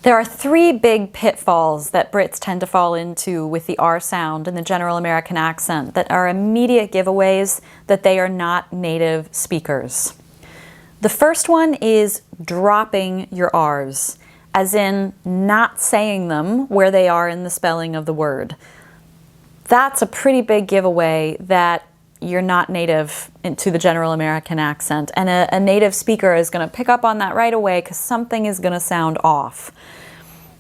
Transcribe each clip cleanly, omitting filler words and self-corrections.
There are three big pitfalls that Brits tend to fall into with the R sound and the general American accent that are immediate giveaways that they are not native speakers. The first one is dropping your R's, as in not saying them where they are in the spelling of the word. That's a pretty big giveaway that you're not native to the general American accent, and a native speaker is going to pick up on that right away because something is going to sound off.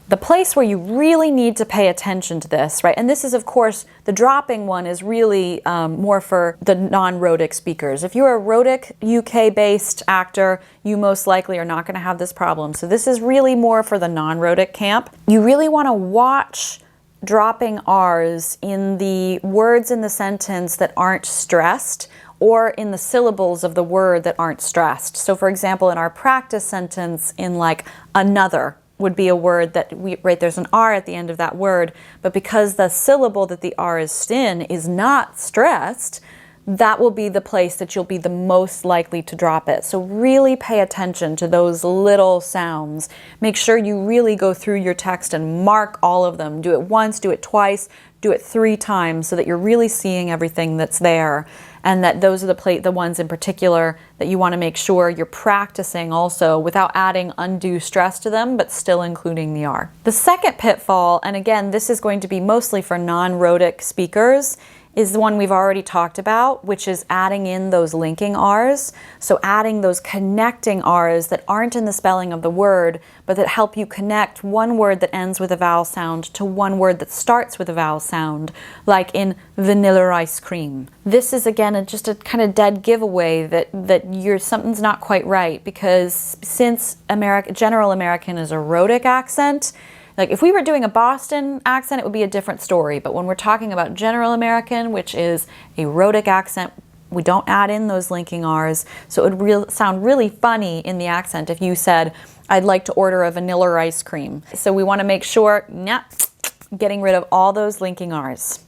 The place where you really need to pay attention to this, right, and this is, of course, the dropping one is really more for the non-rhotic speakers. If you're a rhotic UK-based actor, you most likely are not going to have this problem. So this is really more for the non-rhotic camp. You really want to watch dropping R's in the words in the sentence that aren't stressed, or in the syllables of the word that aren't stressed. So for example, in our practice sentence, in like another would be a word that there's an R at the end of that word, but because the syllable that the R is in is not stressed, that will be the place that you'll be the most likely to drop it. So really pay attention to those little sounds. Make sure you really go through your text and mark all of them. Do it once, do it twice, do it 3 times so that you're really seeing everything that's there. And that those are the ones in particular that you want to make sure you're practicing also without adding undue stress to them, but still including the R. The second pitfall, and again, this is going to be mostly for non-rhotic speakers, is the one we've already talked about, which is adding in those linking R's. So adding those connecting R's that aren't in the spelling of the word, but that help you connect one word that ends with a vowel sound to one word that starts with a vowel sound, like in vanilla ice cream. This is again just a kind of dead giveaway that something's not quite right, because since general American is a rhotic accent, like if we were doing a Boston accent, it would be a different story. But when we're talking about general American, which is a rhotic accent, we don't add in those linking R's. So it would sound really funny in the accent if you said, I'd like to order a vanilla ice cream. So we want to make sure, getting rid of all those linking R's.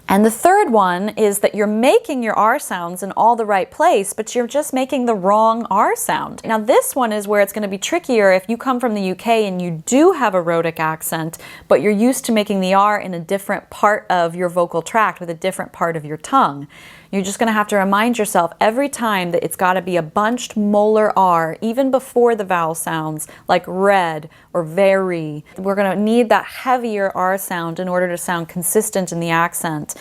And the third one is that you're making your R sounds in all the right place, but you're just making the wrong R sound. Now this one is where it's going to be trickier if you come from the UK and you do have a rhotic accent, but you're used to making the R in a different part of your vocal tract with a different part of your tongue. You're just going to have to remind yourself every time that it's got to be a bunched molar R, even before the vowel sounds, like red or very. We're going to need that heavier R sound in order to sound consistent in the accent.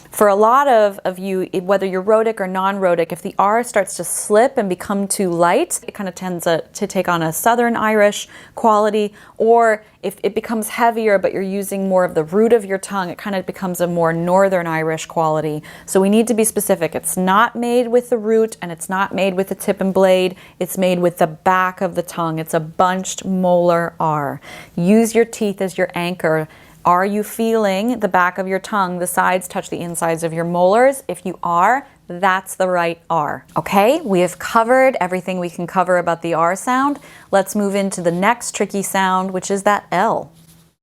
For a lot of you, whether you're rhotic or non-rhotic, if the R starts to slip and become too light, it kind of tends to take on a Southern Irish quality, or if it becomes heavier but you're using more of the root of your tongue, it kind of becomes a more Northern Irish quality. So we need to be specific. It's not made with the root and it's not made with the tip and blade. It's made with the back of the tongue. It's a bunched molar R. Use your teeth as your anchor. Are you feeling the back of your tongue, the sides touch the insides of your molars? If you are, that's the right R. Okay, we have covered everything we can cover about the R sound. Let's move into the next tricky sound, which is that L.